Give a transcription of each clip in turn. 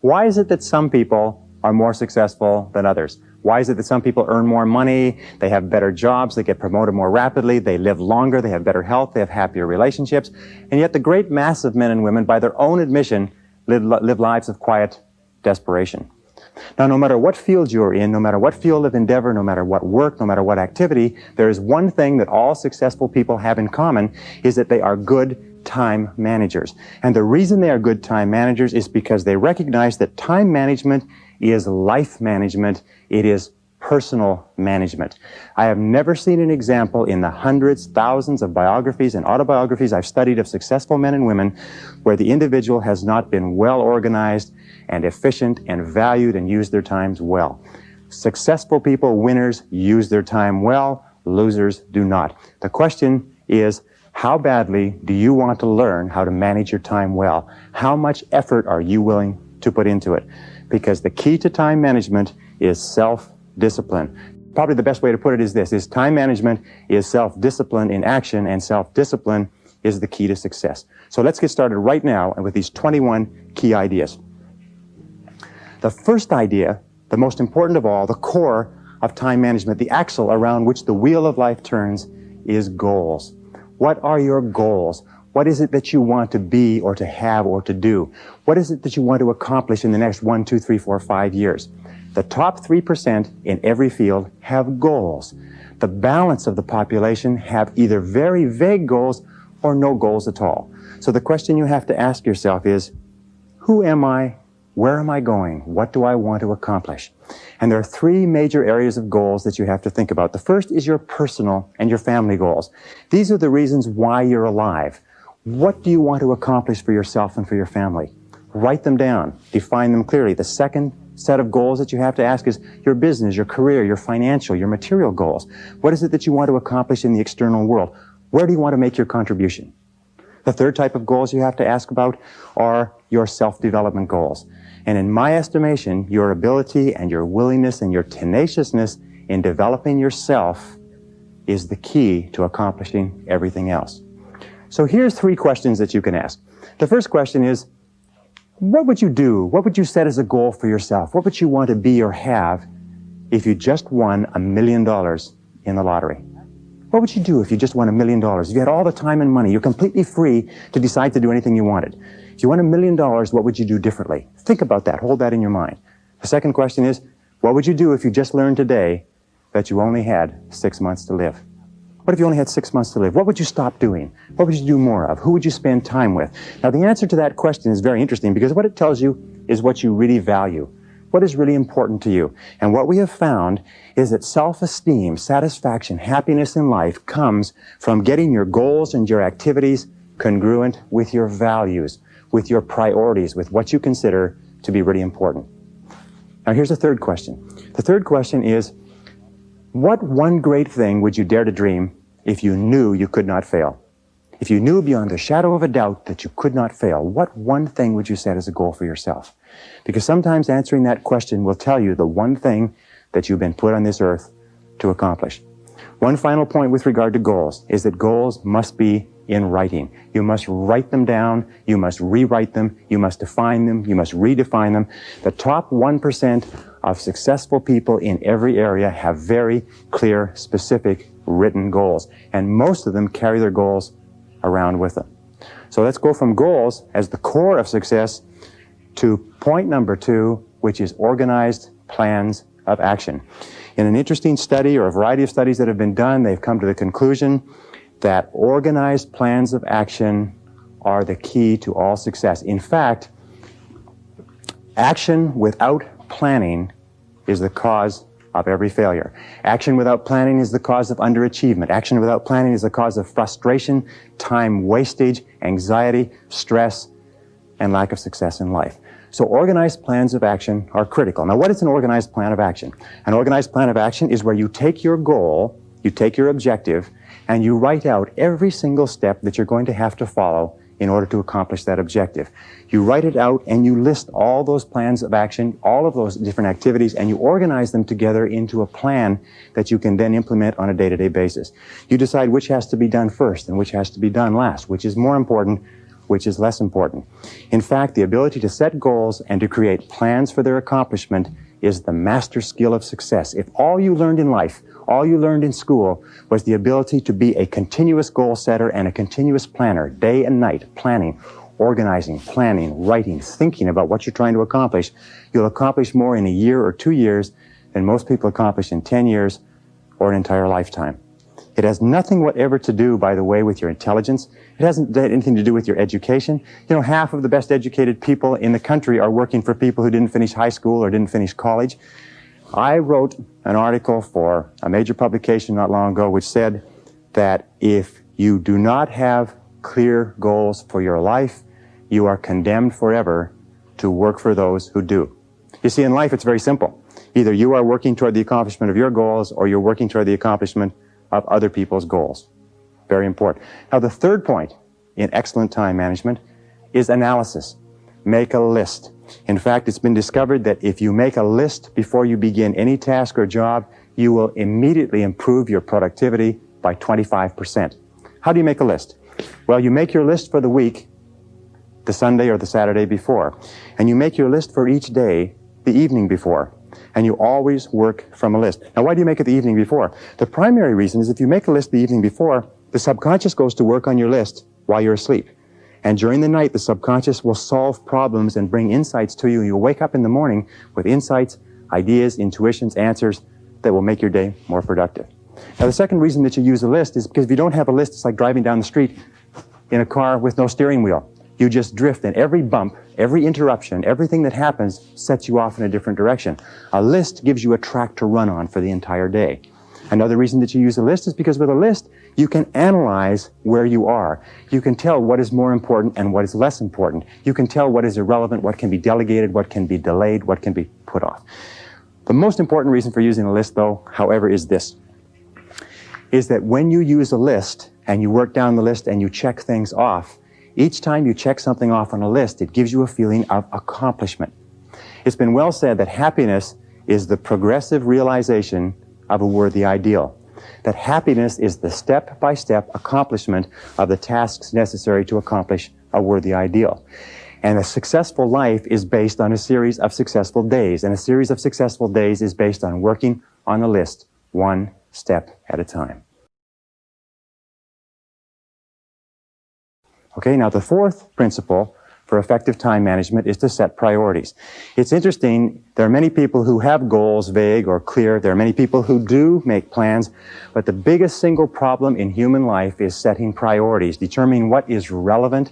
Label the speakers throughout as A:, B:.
A: Why is it that some people are more successful than others? Why is it that some people earn more money, they have better jobs, they get promoted more rapidly, they live longer, they have better health, they have happier relationships, and yet the great mass of men and women, by their own admission, live lives of quiet desperation? Now, no matter what field you're in, no matter what field of endeavor, no matter what work, no matter what activity, there is one thing that all successful people have in common, is that they are good time managers. And the reason they are good time managers is because they recognize that time management is life management. It is personal management. I have never seen an example in the hundreds, thousands of biographies and autobiographies I've studied of successful men and women where the individual has not been well organized and efficient and valued and used their times well. Successful people, winners, use their time well. Losers do not. The question is, how badly do you want to learn how to manage your time well? How much effort are you willing to put into it? Because the key to time management is self-discipline. Probably the best way to put it is this, is time management is self-discipline in action, and self-discipline is the key to success. So let's get started right now with these 21 key ideas. The first idea, the most important of all, the core of time management, the axle around which the wheel of life turns, is goals. What are your goals? What is it that you want to be or to have or to do? What is it that you want to accomplish in the next 1, 2, 3, 4, 5 years? The top 3% in every field have goals. The balance of the population have either very vague goals or no goals at all. So the question you have to ask yourself is, who am I? Where am I going? What do I want to accomplish? And there are 3 major areas of goals that you have to think about. The first is your personal and your family goals. These are the reasons why you're alive. What do you want to accomplish for yourself and for your family? Write them down. Define them clearly. The second set of goals that you have to ask is your business, your career, your financial, your material goals. What is it that you want to accomplish in the external world? Where do you want to make your contribution? The third type of goals you have to ask about are your self-development goals. And in my estimation, your ability and your willingness and your tenaciousness in developing yourself is the key to accomplishing everything else. So here's 3 questions that you can ask. The first question is, what would you do? What would you set as a goal for yourself? What would you want to be or have if you just won $1 million in the lottery? What would you do if you just won $1 million? If you had all the time and money, you're completely free to decide to do anything you wanted. If you won $1 million, what would you do differently? Think about that. Hold that in your mind. The second question is, what would you do if you just learned today that you only had 6 months to live? What if you only had 6 months to live? What would you stop doing? What would you do more of? Who would you spend time with? Now, the answer to that question is very interesting because what it tells you is what you really value. What is really important to you? And what we have found is that self-esteem, satisfaction, happiness in life comes from getting your goals and your activities congruent with your values, with your priorities, with what you consider to be really important. Now, here's the third question. The third question is, what one great thing would you dare to dream if you knew you could not fail? If you knew beyond a shadow of a doubt that you could not fail, what one thing would you set as a goal for yourself? Because sometimes answering that question will tell you the one thing that you've been put on this earth to accomplish. One final point with regard to goals is that goals must be in writing. You must write them down, you must rewrite them, you must define them, you must redefine them. The top 1% of successful people in every area have very clear, specific, written goals. And most of them carry their goals around with them. So let's go from goals as the core of success to point number 2, which is organized plans of action. In an interesting study, or a variety of studies that have been done, they've come to the conclusion that organized plans of action are the key to all success. In fact, action without planning is the cause of every failure. Action without planning is the cause of underachievement. Action without planning is the cause of frustration, time wastage, anxiety, stress, and lack of success in life. So organized plans of action are critical. Now, what is an organized plan of action? An organized plan of action is where you take your goal, you take your objective, and you write out every single step that you're going to have to follow in order to accomplish that objective. You write it out and you list all those plans of action, all of those different activities, and you organize them together into a plan that you can then implement on a day-to-day basis. You decide which has to be done first and which has to be done last, which is more important, which is less important. In fact, the ability to set goals and to create plans for their accomplishment is the master skill of success. If all you learned in life, all you learned in school was the ability to be a continuous goal setter and a continuous planner, day and night, planning, organizing, planning, writing, thinking about what you're trying to accomplish, you'll accomplish more in a year or 2 years than most people accomplish in 10 years or an entire lifetime. It has nothing whatever to do, by the way, with your intelligence. It hasn't anything to do with your education. You know, half of the best educated people in the country are working for people who didn't finish high school or didn't finish college. I wrote an article for a major publication not long ago which said that if you do not have clear goals for your life, you are condemned forever to work for those who do. You see, in life it's very simple. Either you are working toward the accomplishment of your goals or you're working toward the accomplishment of other people's goals. Very important. Now, the third point in excellent time management is analysis. Make a list. In fact, it's been discovered that if you make a list before you begin any task or job, you will immediately improve your productivity by 25%. How do you make a list? Well, you make your list for the week, the Sunday or the Saturday before, and you make your list for each day the evening before. And you always work from a list. Now, why do you make it the evening before? The primary reason is if you make a list the evening before, the subconscious goes to work on your list while you're asleep. And during the night, the subconscious will solve problems and bring insights to you. You'll wake up in the morning with insights, ideas, intuitions, answers that will make your day more productive. Now, the second reason that you use a list is because if you don't have a list, it's like driving down the street in a car with no steering wheel. You just drift, and every bump, every interruption, everything that happens sets you off in a different direction. A list gives you a track to run on for the entire day. Another reason that you use a list is because with a list, you can analyze where you are. You can tell what is more important and what is less important. You can tell what is irrelevant, what can be delegated, what can be delayed, what can be put off. The most important reason for using a list, though, however, is this, is that when you use a list and you work down the list and you check things off, each time you check something off on a list, it gives you a feeling of accomplishment. It's been well said that happiness is the progressive realization of a worthy ideal. That happiness is the step-by-step accomplishment of the tasks necessary to accomplish a worthy ideal. And a successful life is based on a series of successful days. And a series of successful days is based on working on a list, one step at a time. Okay, now the fourth principle for effective time management is to set priorities. It's interesting, there are many people who have goals, vague or clear. There are many people who do make plans, but the biggest single problem in human life is setting priorities, determining what is relevant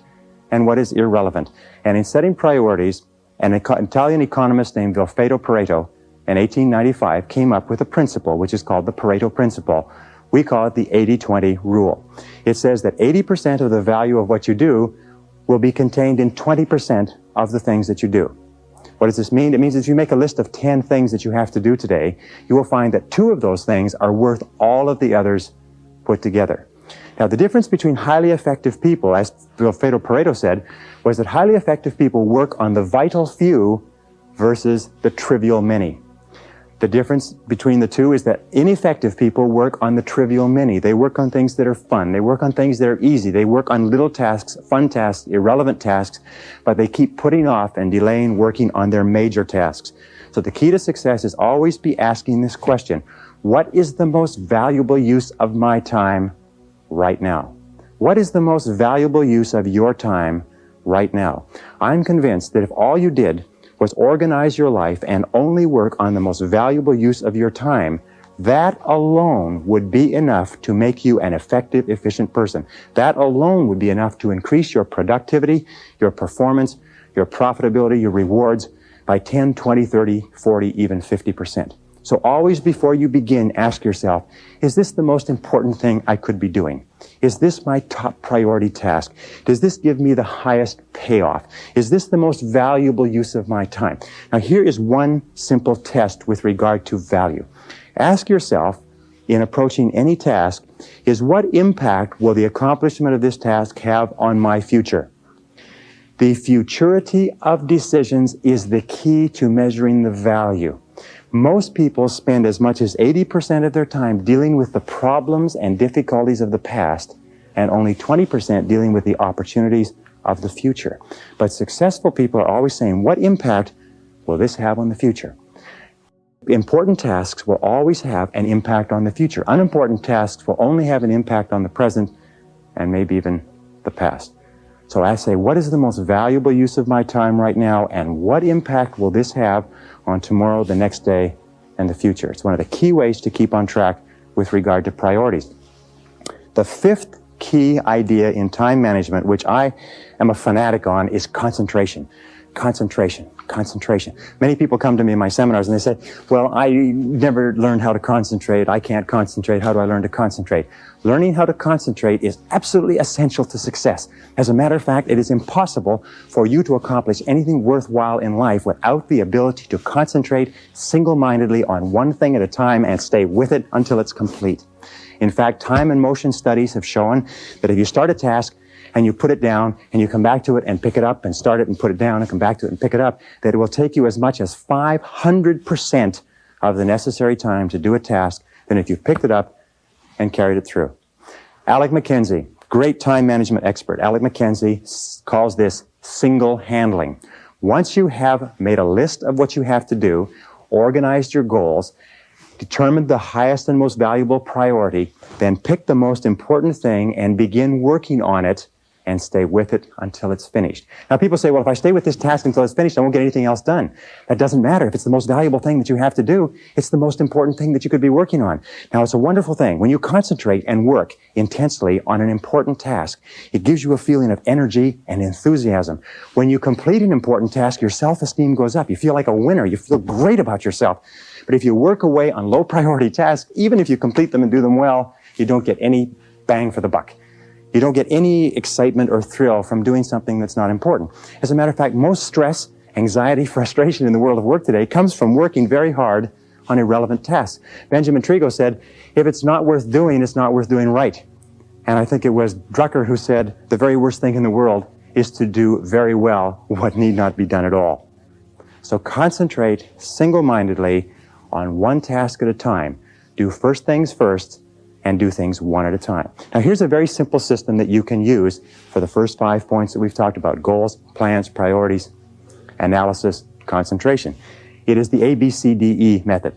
A: and what is irrelevant. And in setting priorities, an Italian economist named Vilfredo Pareto in 1895 came up with a principle which is called the Pareto Principle. We call it the 80-20 rule. It says that 80% of the value of what you do will be contained in 20% of the things that you do. What does this mean? It means that if you make a list of 10 things that you have to do today, you will find that 2 of those things are worth all of the others put together. Now, the difference between highly effective people, as Vilfredo Pareto said, was that highly effective people work on the vital few versus the trivial many. The difference between the two is that ineffective people work on the trivial many. They work on things that are fun. They work on things that are easy. They work on little tasks, fun tasks, irrelevant tasks, but they keep putting off and delaying working on their major tasks. So the key to success is always be asking this question: what is the most valuable use of my time right now? What is the most valuable use of your time right now? I'm convinced that if all you did was organize your life and only work on the most valuable use of your time, that alone would be enough to make you an effective, efficient person. That alone would be enough to increase your productivity, your performance, your profitability, your rewards by 10, 20, 30, 40, even 50%. So always before you begin, ask yourself, is this the most important thing I could be doing? Is this my top priority task? Does this give me the highest payoff? Is this the most valuable use of my time? Now, here is one simple test with regard to value. Ask yourself, in approaching any task, is what impact will the accomplishment of this task have on my future? The futurity of decisions is the key to measuring the value. Most people spend as much as 80% of their time dealing with the problems and difficulties of the past, and only 20% dealing with the opportunities of the future. But successful people are always saying, what impact will this have on the future? Important tasks will always have an impact on the future. Unimportant tasks will only have an impact on the present and maybe even the past. So I say, what is the most valuable use of my time right now, and what impact will this have on tomorrow, the next day, and the future? It's one of the key ways to keep on track with regard to priorities. The fifth key idea in time management, which I am a fanatic on, is concentration. Concentration. Concentration. Many people come to me in my seminars and they say, well, I never learned how to concentrate. I can't concentrate. How do I learn to concentrate? Learning how to concentrate is absolutely essential to success. As a matter of fact, it is impossible for you to accomplish anything worthwhile in life without the ability to concentrate single-mindedly on one thing at a time and stay with it until it's complete. In fact, time and motion studies have shown that if you start a task and you put it down, and you come back to it and pick it up, and start it and put it down, and come back to it and pick it up, that it will take you as much as 500% of the necessary time to do a task than if you picked it up and carried it through. Alec McKenzie, great time management expert, Alec McKenzie calls this single handling. Once you have made a list of what you have to do, organized your goals, determined the highest and most valuable priority, then pick the most important thing and begin working on it and stay with it until it's finished. Now people say, well, if I stay with this task until it's finished, I won't get anything else done. That doesn't matter. If it's the most valuable thing that you have to do, it's the most important thing that you could be working on. Now it's a wonderful thing. When you concentrate and work intensely on an important task, it gives you a feeling of energy and enthusiasm. When you complete an important task, your self-esteem goes up. You feel like a winner. You feel great about yourself. But if you work away on low priority tasks, even if you complete them and do them well, you don't get any bang for the buck. You don't get any excitement or thrill from doing something that's not important. As a matter of fact, most stress, anxiety, frustration in the world of work today comes from working very hard on irrelevant tasks. Benjamin Trigo said, if it's not worth doing, it's not worth doing right. And I think it was Drucker who said, the very worst thing in the world is to do very well what need not be done at all. So concentrate single-mindedly on one task at a time. Do first things first, and do things one at a time. Now here's a very simple system that you can use for the first 5 points that we've talked about: goals, plans, priorities, analysis, concentration. It is the ABCDE method.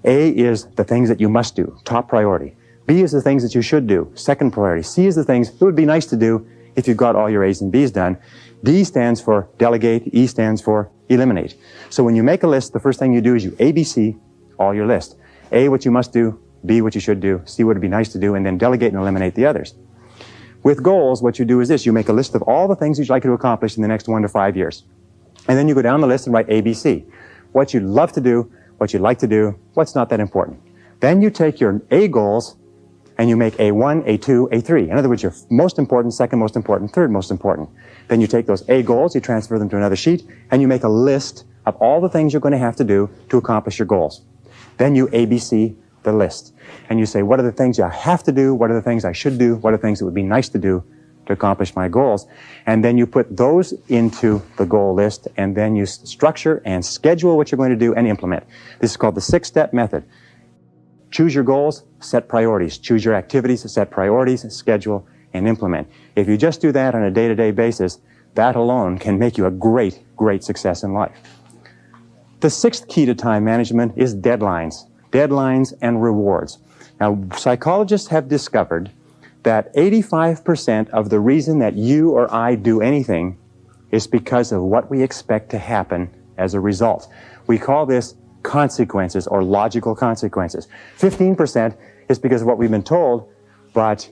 A: A is the things that you must do, top priority. B is the things that you should do, second priority. C is the things it would be nice to do if you got all your A's and B's done. D stands for delegate, E stands for eliminate. So when you make a list, the first thing you do is you ABC all your list. A, what you must do, B, what you should do, C, what would be nice to do, and then delegate and eliminate the others. With goals, what you do is this: you make a list of all the things you'd like to accomplish in the next 1 to 5 years. And then you go down the list and write ABC. What you'd love to do, what you'd like to do, what's not that important. Then you take your A goals and you make A1, A2, A3. In other words, your most important, second most important, third most important. Then you take those A goals, you transfer them to another sheet, and you make a list of all the things you're going to have to do to accomplish your goals. Then you ABC the list. And you say, what are the things you have to do? What are the things I should do? What are the things that would be nice to do to accomplish my goals? And then you put those into the goal list, and then you structure and schedule what you're going to do and implement. This is called the 6-step method. Choose your goals, set priorities. Choose your activities, set priorities, schedule, and implement. If you just do that on a day-to-day basis, that alone can make you a great, great success in life. The 6th key to time management is deadlines. Deadlines and rewards. Now, psychologists have discovered that 85% of the reason that you or I do anything is because of what we expect to happen as a result. We call this consequences or logical consequences. 15% is because of what we've been told, but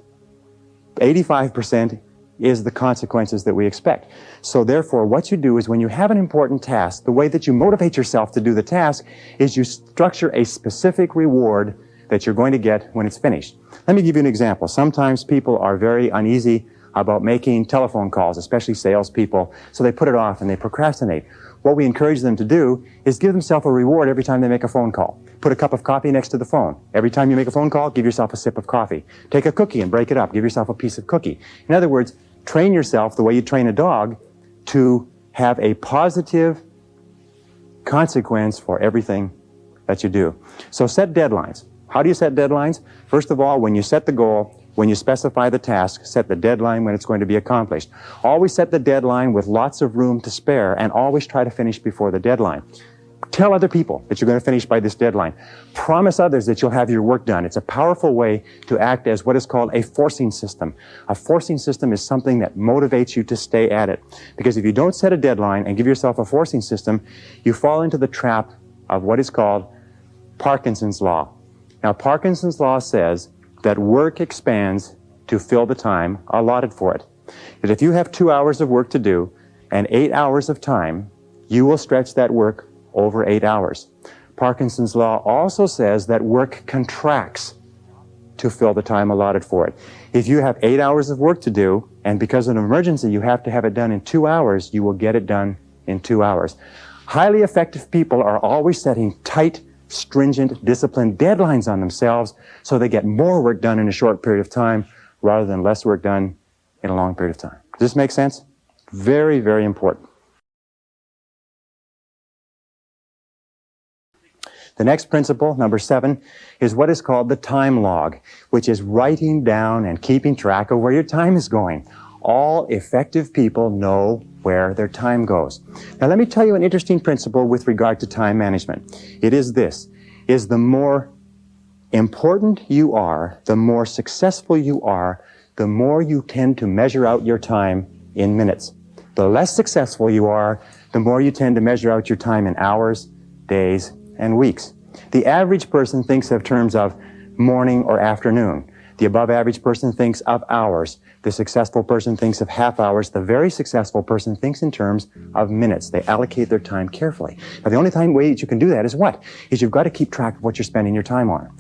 A: 85% is the consequences that we expect. So therefore, what you do is when you have an important task, the way that you motivate yourself to do the task is you structure a specific reward that you're going to get when it's finished. Let me give you an example. Sometimes people are very uneasy about making telephone calls, especially salespeople, so they put it off and they procrastinate. What we encourage them to do is give themselves a reward every time they make a phone call. Put a cup of coffee next to the phone. Every time you make a phone call, give yourself a sip of coffee. Take a cookie and break it up. Give yourself a piece of cookie. In other words, train yourself the way you train a dog to have a positive consequence for everything that you do. So set deadlines. How do you set deadlines? First of all, when you set the goal, when you specify the task, set the deadline when it's going to be accomplished. Always set the deadline with lots of room to spare, and always try to finish before the deadline. Tell other people that you're going to finish by this deadline. Promise others that you'll have your work done. It's a powerful way to act as what is called a forcing system. A forcing system is something that motivates you to stay at it. Because if you don't set a deadline and give yourself a forcing system, you fall into the trap of what is called Parkinson's law. Now, Parkinson's law says that work expands to fill the time allotted for it. That if you have 2 hours of work to do and 8 hours of time, you will stretch that work over 8 hours. Parkinson's law also says that work contracts to fill the time allotted for it. If you have 8 hours of work to do, and because of an emergency you have to have it done in 2 hours, you will get it done in 2 hours. Highly effective people are always setting tight, stringent, disciplined deadlines on themselves so they get more work done in a short period of time rather than less work done in a long period of time. Does this make sense? Very, very important. The next principle, number 7, is what is called the time log, which is writing down and keeping track of where your time is going. All effective people know where their time goes. Now let me tell you an interesting principle with regard to time management. It is this, is the more important you are, the more successful you are, the more you tend to measure out your time in minutes. The less successful you are, the more you tend to measure out your time in hours, days, and weeks. The average person thinks of terms of morning or afternoon. The above average person thinks of hours. The successful person thinks of half hours. The very successful person thinks in terms of minutes. They allocate their time carefully. Now the only way that you can do that is what? Is you've got to keep track of what you're spending your time on.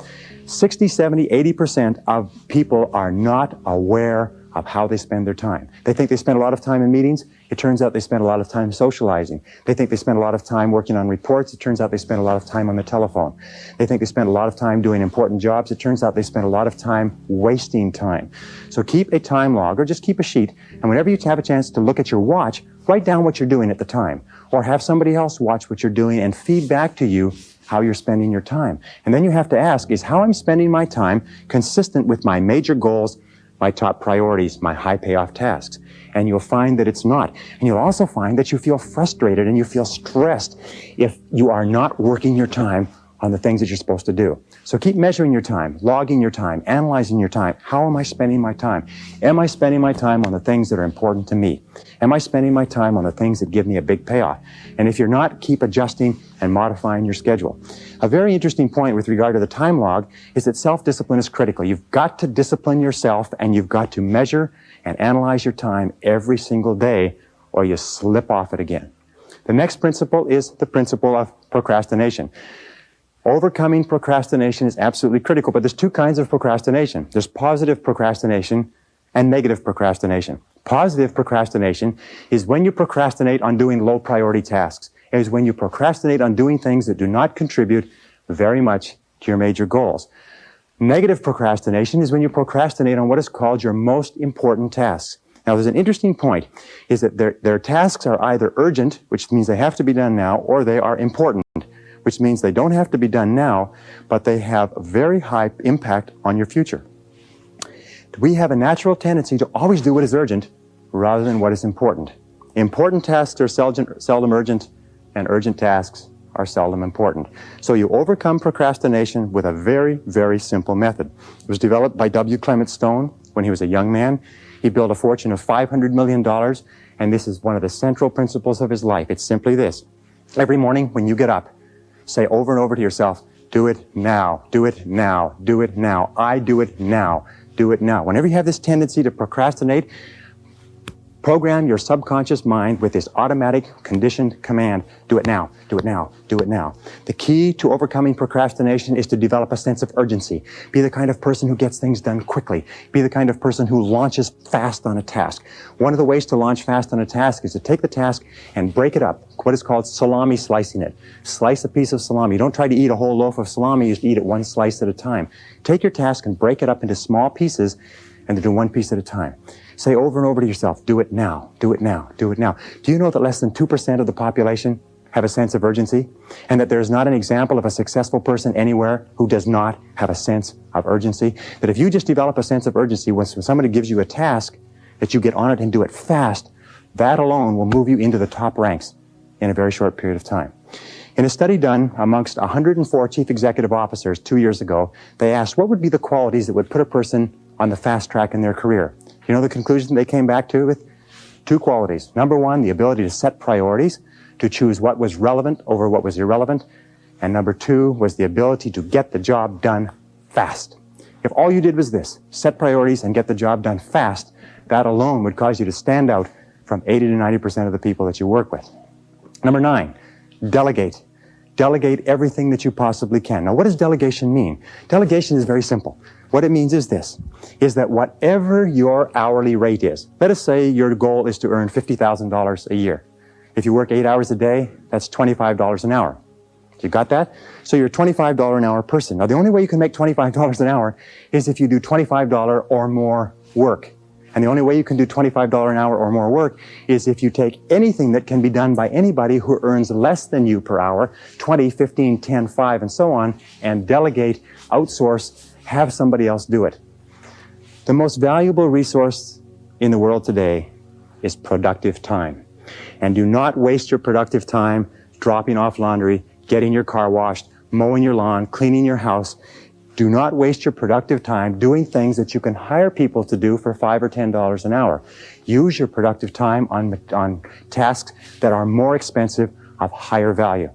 A: 60, 70, 80% of people are not aware of how they spend their time. They think they spend a lot of time in meetings. It turns out they spend a lot of time socializing. They think they spend a lot of time working on reports. It turns out they spend a lot of time on the telephone. They think they spend a lot of time doing important jobs. It turns out they spend a lot of time wasting time. So keep a time log, or just keep a sheet, and whenever you have a chance to look at your watch, write down what you're doing at the time. Or have somebody else watch what you're doing and feed back to you how you're spending your time. And then you have to ask, is how I'm spending my time consistent with my major goals, my top priorities, my high payoff tasks? And you'll find that it's not. And you'll also find that you feel frustrated and you feel stressed if you are not working your time on the things that you're supposed to do. So keep measuring your time, logging your time, analyzing your time. How am I spending my time? Am I spending my time on the things that are important to me? Am I spending my time on the things that give me a big payoff? And if you're not, keep adjusting and modifying your schedule. A very interesting point with regard to the time log is that self-discipline is critical. You've got to discipline yourself, and you've got to measure and analyze your time every single day, or you slip off it again. The next principle is the principle of procrastination. Overcoming procrastination is absolutely critical, but there's two kinds of procrastination. There's positive procrastination and negative procrastination. Positive procrastination is when you procrastinate on doing low priority tasks. It is when you procrastinate on doing things that do not contribute very much to your major goals. Negative procrastination is when you procrastinate on what is called your most important tasks. Now, there's an interesting point, is that their tasks are either urgent, which means they have to be done now, or they are important, which means they don't have to be done now, but they have a very high impact on your future. We have a natural tendency to always do what is urgent rather than what is important. Important tasks are seldom urgent, and urgent tasks are seldom important. So you overcome procrastination with a very, very simple method. It was developed by W. Clement Stone when he was a young man. He built a fortune of $500 million, and this is one of the central principles of his life. It's simply this. Every morning when you get up, say over and over to yourself, do it now, do it now, do it now, I do it now, do it now. Whenever you have this tendency to procrastinate, program your subconscious mind with this automatic conditioned command, do it now, do it now, do it now. The key to overcoming procrastination is to develop a sense of urgency. Be the kind of person who gets things done quickly. Be the kind of person who launches fast on a task. One of the ways to launch fast on a task is to take the task and break it up, what is called salami slicing it. Slice a piece of salami. You don't try to eat a whole loaf of salami, you just eat it one slice at a time. Take your task and break it up into small pieces and do one piece at a time. Say over and over to yourself, do it now, do it now, do it now. Do you know that less than 2% of the population have a sense of urgency, and that there's not an example of a successful person anywhere who does not have a sense of urgency. That if you just develop a sense of urgency, when somebody gives you a task, that you get on it and do it fast, that alone will move you into the top ranks in a very short period of time. In a study done amongst 104 chief executive officers 2 years ago, they asked what would be the qualities that would put a person on the fast track in their career. You know the conclusion they came back to with? 2 qualities. Number 1, the ability to set priorities, to choose what was relevant over what was irrelevant. And number 2 was the ability to get the job done fast. If all you did was this, set priorities and get the job done fast, that alone would cause you to stand out from 80 to 90% of the people that you work with. Number 9, delegate. Delegate everything that you possibly can. Now, what does delegation mean? Delegation is very simple. What it means is this, is that whatever your hourly rate is, let us say your goal is to earn $50,000 a year. If you work 8 hours a day, that's $25 an hour. You got that? So you're a $25 an hour person. Now, the only way you can make $25 an hour is if you do $25 or more work. And the only way you can do $25 an hour or more work is if you take anything that can be done by anybody who earns less than you per hour, 20, 15, 10, 5, and so on, and delegate, outsource, have somebody else do it. The most valuable resource in the world today is productive time. And do not waste your productive time dropping off laundry, getting your car washed, mowing your lawn, cleaning your house. Do not waste your productive time doing things that you can hire people to do for $5 or $10 an hour. Use your productive time on tasks that are more expensive, of higher value.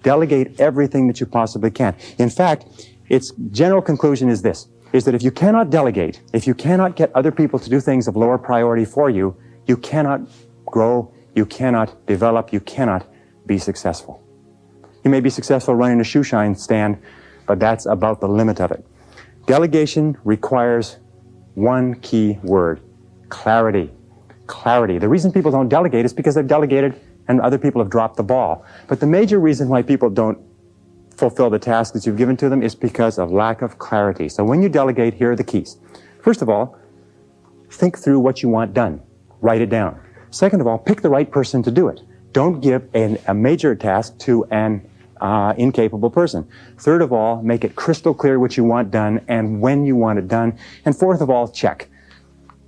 A: Delegate everything that you possibly can. In fact, its general conclusion is this, is that if you cannot delegate, if you cannot get other people to do things of lower priority for you, you cannot grow, you cannot develop, you cannot be successful. You may be successful running a shoe shine stand, but that's about the limit of it. Delegation requires one key word, clarity. Clarity. The reason people don't delegate is because they've delegated and other people have dropped the ball. But the major reason why people don't fulfill the task that you've given to them is because of lack of clarity. So when you delegate, here are the keys. First of all, think through what you want done. Write it down. Second of all, pick the right person to do it. Don't give a major task to an incapable person. Third of all, make it crystal clear what you want done and when you want it done. And fourth of all, check,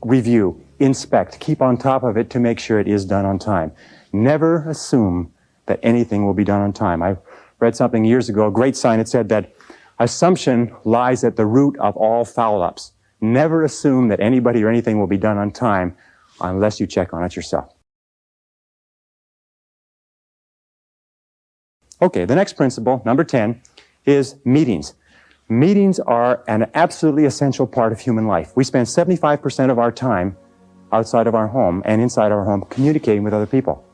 A: review, inspect, keep on top of it to make sure it is done on time. Never assume that anything will be done on time. I read something years ago, a great sign. It said that assumption lies at the root of all foul-ups. Never assume that anybody or anything will be done on time unless you check on it yourself. Okay, the next principle, number 10, is meetings. Meetings are an absolutely essential part of human life. We spend 75% of our time outside of our home and inside our home communicating with other people.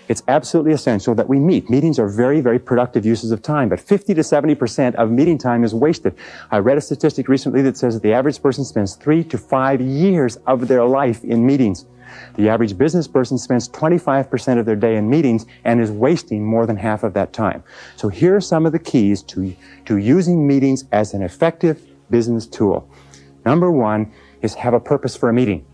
A: It's absolutely essential that we meet. Meetings are very, very productive uses of time, but 50 to 70% of meeting time is wasted. I read a statistic recently that says that the average person spends 3 to 5 years of their life in meetings. The average business person spends 25% of their day in meetings and is wasting more than half of that time. So here are some of the keys to using meetings as an effective business tool. Number 1 is have a purpose for a meeting.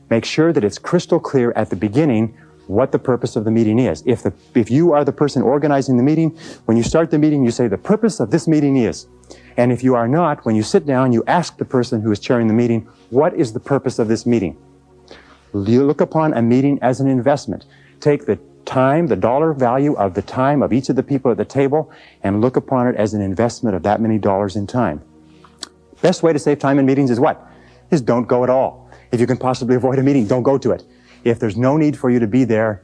A: Make sure that it's crystal clear at the beginning what the purpose of the meeting is. If you are the person organizing the meeting, when you start the meeting, you say the purpose of this meeting is. And if you are not, when you sit down, you ask the person who is chairing the meeting, what is the purpose of this meeting? You look upon a meeting as an investment. Take the time, the dollar value of the time of each of the people at the table, and look upon it as an investment of that many dollars in time. Best way to save time in meetings is what? Is don't go at all. If you can possibly avoid a meeting, don't go to it. If there's no need for you to be there,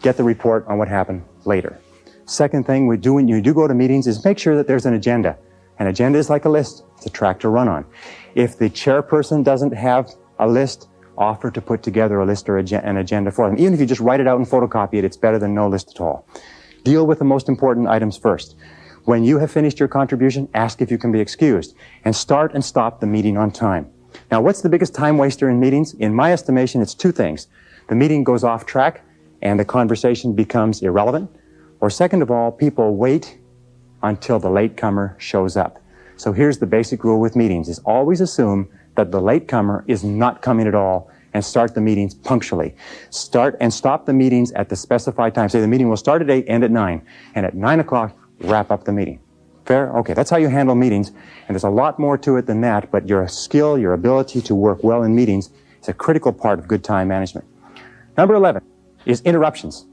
A: get the report on what happened later. Second thing we do when you do go to meetings is make sure that there's an agenda. An agenda is like a list. It's a track to run on. If the chairperson doesn't have a list, offer to put together a list or an agenda for them. Even if you just write it out and photocopy it, it's better than no list at all. Deal with the most important items first. When you have finished your contribution, ask if you can be excused. And start and stop the meeting on time. Now, what's the biggest time waster in meetings? In my estimation, it's 2 things. The meeting goes off track and the conversation becomes irrelevant. Or second of all, people wait until the latecomer shows up. So here's the basic rule with meetings, is always assume that the latecomer is not coming at all and start the meetings punctually. Start and stop the meetings at the specified time. Say the meeting will start at 8, end at 9, and at 9 o'clock, wrap up the meeting. Fair? Okay, that's how you handle meetings, and there's a lot more to it than that, but your skill, your ability to work well in meetings is a critical part of good time management. Number 11 is interruptions.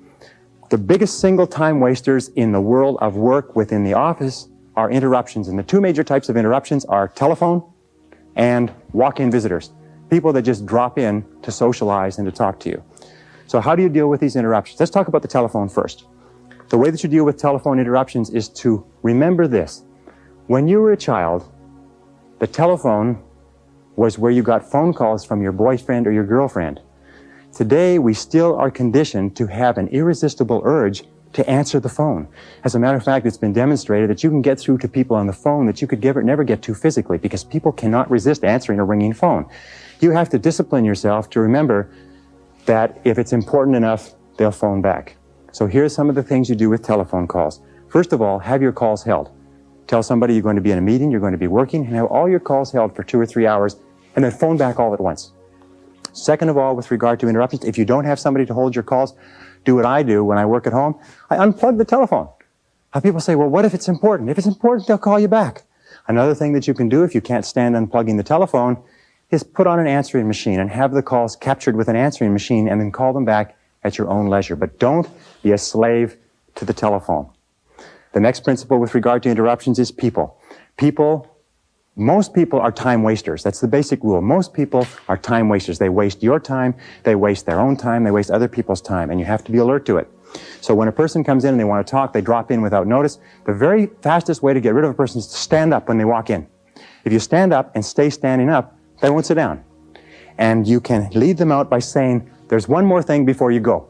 A: The biggest single time wasters in the world of work within the office are interruptions, and the two major types of interruptions are telephone and walk-in visitors. People that just drop in to socialize and to talk to you. So how do you deal with these interruptions? Let's talk about the telephone first. The way that you deal with telephone interruptions is to remember this. When you were a child, the telephone was where you got phone calls from your boyfriend or your girlfriend. Today, we still are conditioned to have an irresistible urge to answer the phone. As a matter of fact, it's been demonstrated that you can get through to people on the phone that you could never get to physically, because people cannot resist answering a ringing phone. You have to discipline yourself to remember that if it's important enough, they'll phone back. So here's some of the things you do with telephone calls. First of all, have your calls held. Tell somebody you're going to be in a meeting, you're going to be working, and have all your calls held for 2 or 3 hours, and then phone back all at once. Second of all, with regard to interruptions, if you don't have somebody to hold your calls, do what I do when I work at home. I unplug the telephone. People say, well, what if it's important? If it's important, they'll call you back. Another thing that you can do if you can't stand unplugging the telephone is put on an answering machine and have the calls captured with an answering machine and then call them back at your own leisure. But don't be a slave to the telephone. The next principle with regard to interruptions is people. Most people are time wasters. That's the basic rule. Most people are time wasters. They waste your time, they waste their own time, they waste other people's time, and you have to be alert to it. So when a person comes in and they want to talk, they drop in without notice. The very fastest way to get rid of a person is to stand up when they walk in. If you stand up and stay standing up, they won't sit down. And you can lead them out by saying, there's one more thing before you go.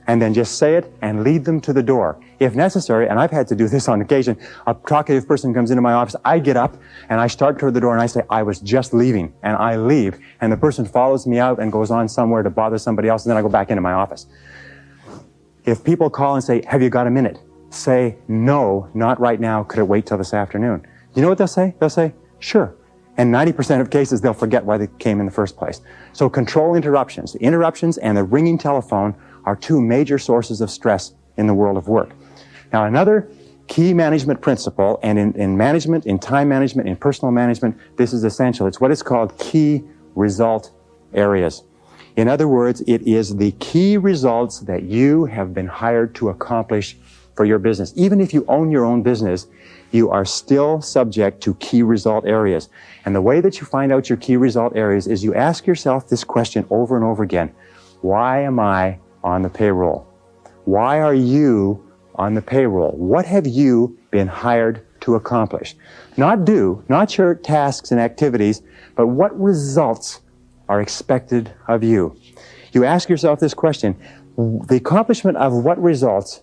A: And then just say it and lead them to the door. If necessary, and I've had to do this on occasion, a talkative person comes into my office, I get up and I start toward the door and I say, I was just leaving, and I leave. And the person follows me out and goes on somewhere to bother somebody else, and then I go back into my office. If people call and say, have you got a minute? Say, no, not right now. Could it wait till this afternoon? You know what they'll say? They'll say, sure. And 90% of cases, they'll forget why they came in the first place. So control interruptions. The interruptions and the ringing telephone are two major sources of stress in the world of work. Now, another key management principle, and in management, in time management, in personal management, this is essential. It's what is called key result areas. In other words, it is the key results that you have been hired to accomplish for your business. Even if you own your own business, you are still subject to key result areas. And the way that you find out your key result areas is you ask yourself this question over and over again. Why am I on the payroll? Why are you on the payroll? What have you been hired to accomplish? Not your tasks and activities, but what results are expected of you? You ask yourself this question. The accomplishment of what results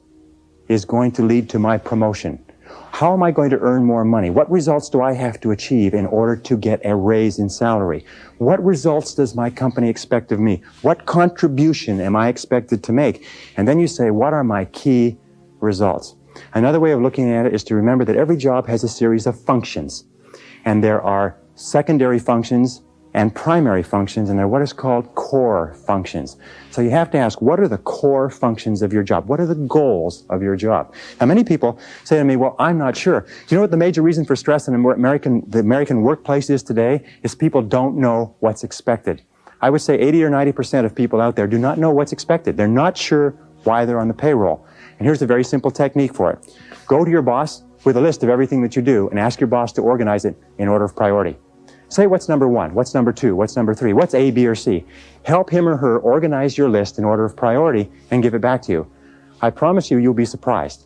A: is going to lead to my promotion? How am I going to earn more money? What results do I have to achieve in order to get a raise in salary? What results does my company expect of me? What contribution am I expected to make? And then you say, what are my key results? Another way of looking at it is to remember that every job has a series of functions. And there are secondary functions and primary functions, and they're what is called core functions. So you have to ask, what are the core functions of your job? What are the goals of your job? Now, many people say to me, well, I'm not sure. Do you know what the major reason for stress in the American workplace is today? Is people don't know what's expected. I would say 80 or 90% of people out there do not know what's expected. They're not sure why they're on the payroll. And here's a very simple technique for it. Go to your boss with a list of everything that you do and ask your boss to organize it in order of priority. Say what's number 1, what's number 2, what's number 3, what's A, B, or C. Help him or her organize your list in order of priority and give it back to you. I promise you, you'll be surprised.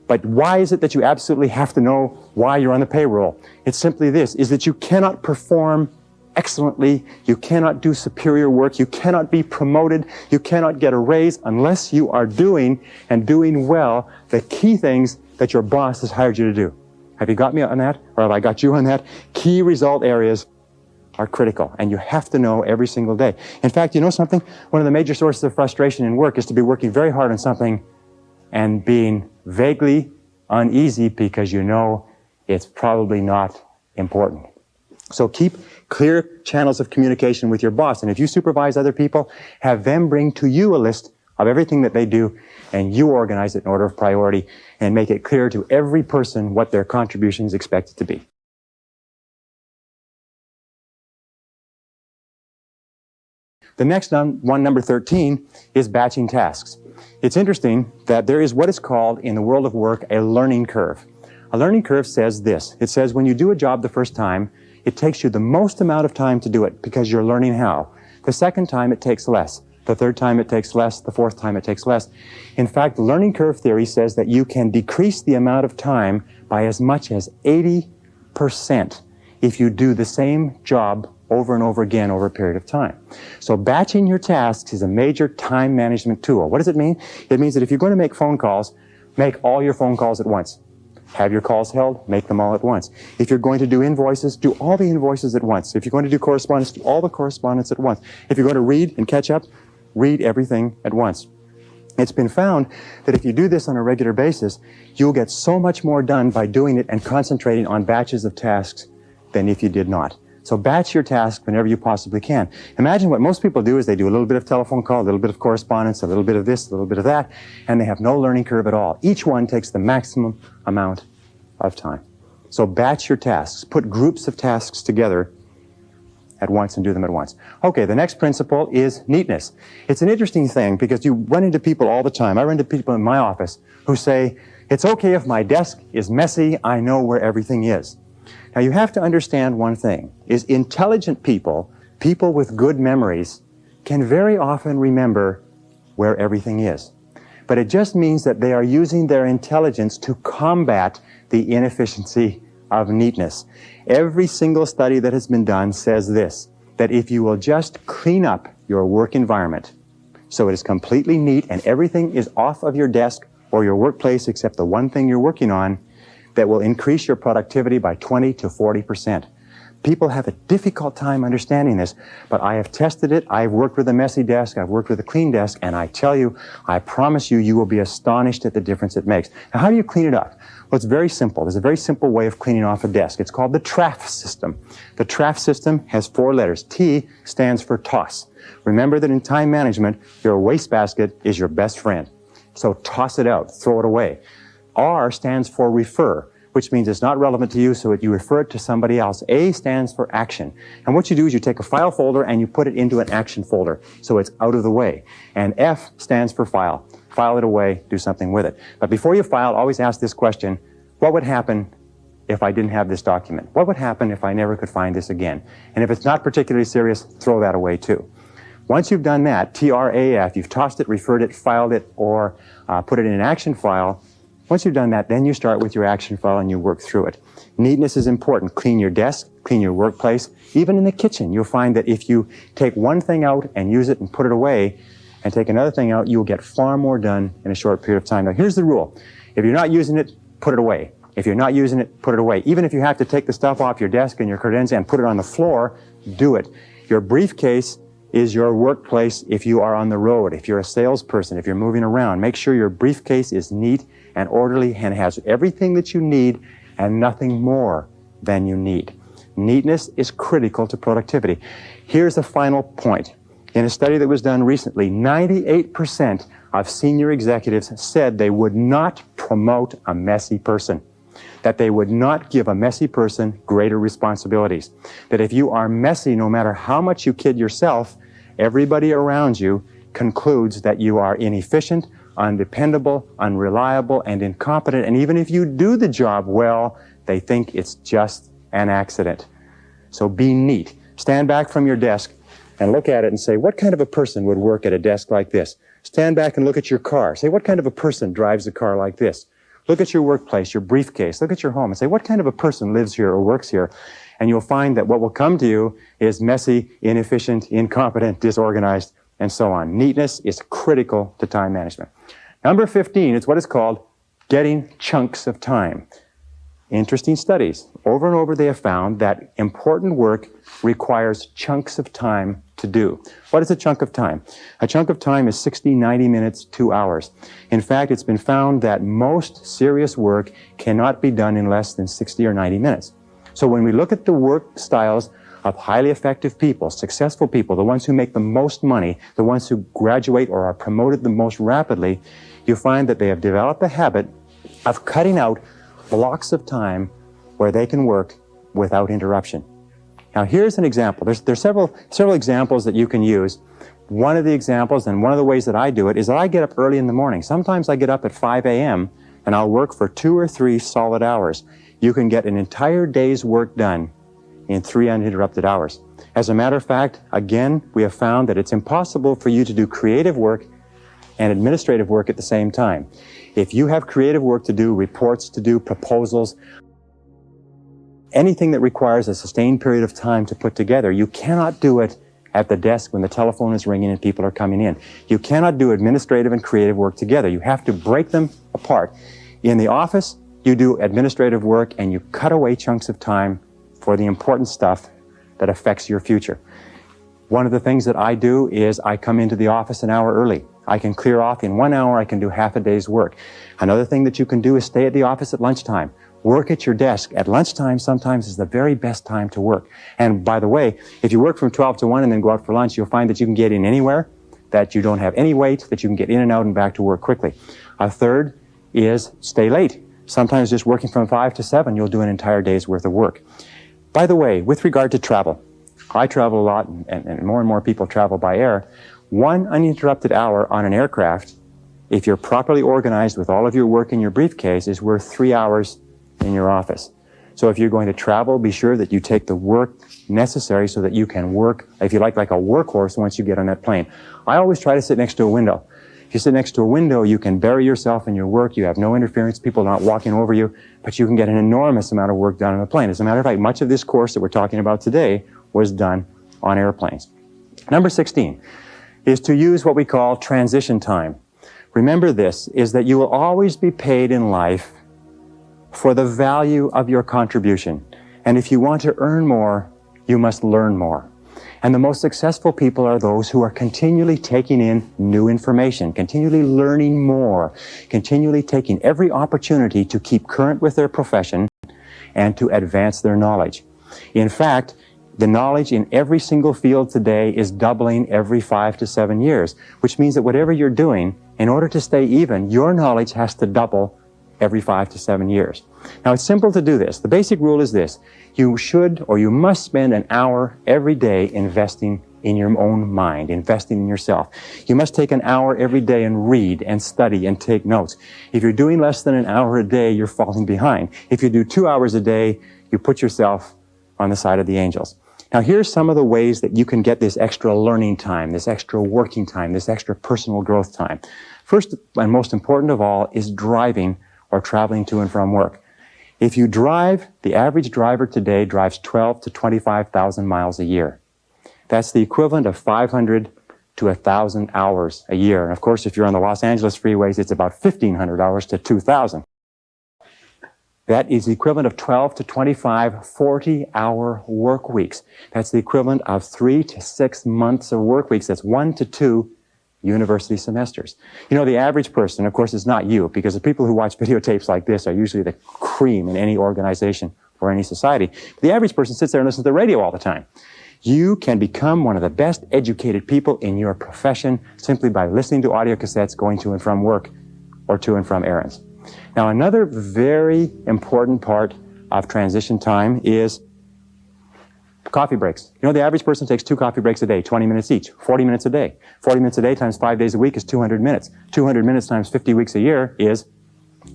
A: But why is it that you absolutely have to know why you're on the payroll? It's simply this, is that you cannot perform excellently, you cannot do superior work, you cannot be promoted, you cannot get a raise unless you are doing well the key things that your boss has hired you to do. Have you got me on that? Or have I got you on that? Key result areas are critical, and you have to know every single day. In fact, you know something? One of the major sources of frustration in work is to be working very hard on something and being vaguely uneasy because you know it's probably not important. So keep clear channels of communication with your boss. And if you supervise other people, have them bring to you a list of everything that they do, and you organize it in order of priority and make it clear to every person what their contribution is expected to be. The next one, number 13, is batching tasks. It's interesting that there is what is called in the world of work a learning curve. A learning curve says this. It says when you do a job the first time, it takes you the most amount of time to do it because you're learning how. The second time it takes less. The third time it takes less. The fourth time it takes less. In fact, the learning curve theory says that you can decrease the amount of time by as much as 80% if you do the same job over and over again over a period of time. So batching your tasks is a major time management tool. What does it mean? It means that if you're going to make phone calls, make all your phone calls at once. Have your calls held, make them all at once. If you're going to do invoices, do all the invoices at once. If you're going to do correspondence, do all the correspondence at once. If you're going to read and catch up, read everything at once. It's been found that if you do this on a regular basis, you'll get so much more done by doing it and concentrating on batches of tasks than if you did not. So batch your task whenever you possibly can. Imagine what most people do is they do a little bit of telephone call, a little bit of correspondence, a little bit of this, a little bit of that, and they have no learning curve at all. Each one takes the maximum amount of time. So batch your tasks. Put groups of tasks together at once and do them at once. Okay, the next principle is neatness. It's an interesting thing because you run into people all the time. I run into people in my office who say, it's okay if my desk is messy, I know where everything is. Now you have to understand one thing, is intelligent people, people with good memories, can very often remember where everything is. But it just means that they are using their intelligence to combat the inefficiency of neatness. Every single study that has been done says this, that if you will just clean up your work environment so it is completely neat and everything is off of your desk or your workplace except the one thing you're working on, that will increase your productivity by 20 to 40%. People have a difficult time understanding this, but I have tested it. I've worked with a messy desk, I've worked with a clean desk, and I tell you, I promise you, you will be astonished at the difference it makes. Now, how do you clean it up? Well, it's very simple. There's a very simple way of cleaning off a desk. It's called the TRAF system. The TRAF system has 4 letters. T stands for toss. Remember that in time management, your wastebasket is your best friend. So toss it out, throw it away. R stands for refer, which means it's not relevant to you, so you refer it to somebody else. A stands for action. And what you do is you take a file folder and you put it into an action folder, so it's out of the way. And F stands for file. File it away, do something with it. But before you file, always ask this question, what would happen if I didn't have this document? What would happen if I never could find this again? And if it's not particularly serious, throw that away too. Once you've done that, TRAF, you've tossed it, referred it, filed it, or put it in an action file. Once you've done that, then you start with your action file and you work through it. Neatness is important. Clean your desk, clean your workplace. Even in the kitchen, you'll find that if you take one thing out and use it and put it away, and take another thing out, you'll get far more done in a short period of time. Now, here's the rule. If you're not using it, put it away. If you're not using it, put it away. Even if you have to take the stuff off your desk and your credenza and put it on the floor, do it. Your briefcase is your workplace if you are on the road, if you're a salesperson, if you're moving around. Make sure your briefcase is neat and orderly and has everything that you need and nothing more than you need. Neatness is critical to productivity. Here's the final point. In a study that was done recently, 98% of senior executives said they would not promote a messy person, that they would not give a messy person greater responsibilities, that if you are messy, no matter how much you kid yourself, everybody around you concludes that you are inefficient, undependable, unreliable, and incompetent, and even if you do the job well, they think it's just an accident. So be neat. Stand back from your desk and look at it and say, what kind of a person would work at a desk like this? Stand back and look at your car. Say, what kind of a person drives a car like this? Look at your workplace, your briefcase. Look at your home and say, what kind of a person lives here or works here? And you'll find that what will come to you is messy, inefficient, incompetent, disorganized, and so on. Neatness is critical to time management. Number 15 is what is called getting chunks of time. Interesting studies. Over and over they have found that important work requires chunks of time to do. What is a chunk of time? A chunk of time is 60, 90 minutes, 2 hours. In fact, it's been found that most serious work cannot be done in less than 60 or 90 minutes. So when we look at the work styles of highly effective people, successful people, the ones who make the most money, the ones who graduate or are promoted the most rapidly, you find that they have developed a habit of cutting out blocks of time where they can work without interruption. Now here's an example. There's several examples that you can use. One of the examples, and one of the ways that I do it, is that I get up early in the morning. Sometimes I get up at 5 a.m. and I'll work for 2 or 3 solid hours. You can get an entire day's work done in 3 uninterrupted hours. As a matter of fact, again, we have found that it's impossible for you to do creative work and administrative work at the same time. If you have creative work to do, reports to do, proposals, anything that requires a sustained period of time to put together, you cannot do it at the desk when the telephone is ringing and people are coming in. You cannot do administrative and creative work together. You have to break them apart. In the office, you do administrative work and you cut away chunks of time for the important stuff that affects your future. One of the things that I do is I come into the office an hour early. I can clear off in 1 hour, I can do half a day's work. Another thing that you can do is stay at the office at lunchtime. Work at your desk. At lunchtime sometimes is the very best time to work. And by the way, if you work from 12 to 1 and then go out for lunch, you'll find that you can get in anywhere, that you don't have any wait, that you can get in and out and back to work quickly. A third is stay late. Sometimes just working from 5 to 7, you'll do an entire day's worth of work. By the way, with regard to travel, I travel a lot and more people travel by air. 1 uninterrupted hour on an aircraft, if you're properly organized with all of your work in your briefcase, is worth 3 hours in your office. So if you're going to travel, be sure that you take the work necessary so that you can work, if you like a workhorse once you get on that plane. I always try to sit next to a window. If you sit next to a window, you can bury yourself in your work. You have no interference. People are not walking over you, but you can get an enormous amount of work done on a plane. As a matter of fact, much of this course that we're talking about today was done on airplanes. Number 16 is to use what we call transition time. Remember this, is that you will always be paid in life for the value of your contribution. And if you want to earn more, you must learn more. And the most successful people are those who are continually taking in new information, continually learning more, continually taking every opportunity to keep current with their profession and to advance their knowledge. In fact, the knowledge in every single field today is doubling every 5 to 7 years, which means that whatever you're doing, in order to stay even, your knowledge has to double every 5 to 7 years. Now, it's simple to do this. The basic rule is this. You should or you must spend an hour every day investing in your own mind, investing in yourself. You must take an hour every day and read and study and take notes. If you're doing less than an hour a day, you're falling behind. If you do 2 hours a day, you put yourself on the side of the angels. Now, here's some of the ways that you can get this extra learning time, this extra working time, this extra personal growth time. First and most important of all is driving or traveling to and from work. If you drive, the average driver today drives 12 to 25,000 miles a year. That's the equivalent of 500 to 1,000 hours a year. And of course, if you're on the Los Angeles freeways, it's about 1,500 hours to 2,000. That is the equivalent of 12 to 25 40-hour work weeks. That's the equivalent of 3 to 6 months of work weeks. That's 1 to 2 university semesters. You know, the average person, of course, is not you, because the people who watch videotapes like this are usually the cream in any organization or any society. But the average person sits there and listens to the radio all the time. You can become one of the best educated people in your profession simply by listening to audio cassettes, going to and from work, or to and from errands. Now, another very important part of transition time is coffee breaks. You know, the average person takes 2 coffee breaks a day, 20 minutes each, 40 minutes a day. 40 minutes a day times 5 days a week is 200 minutes. 200 minutes times 50 weeks a year is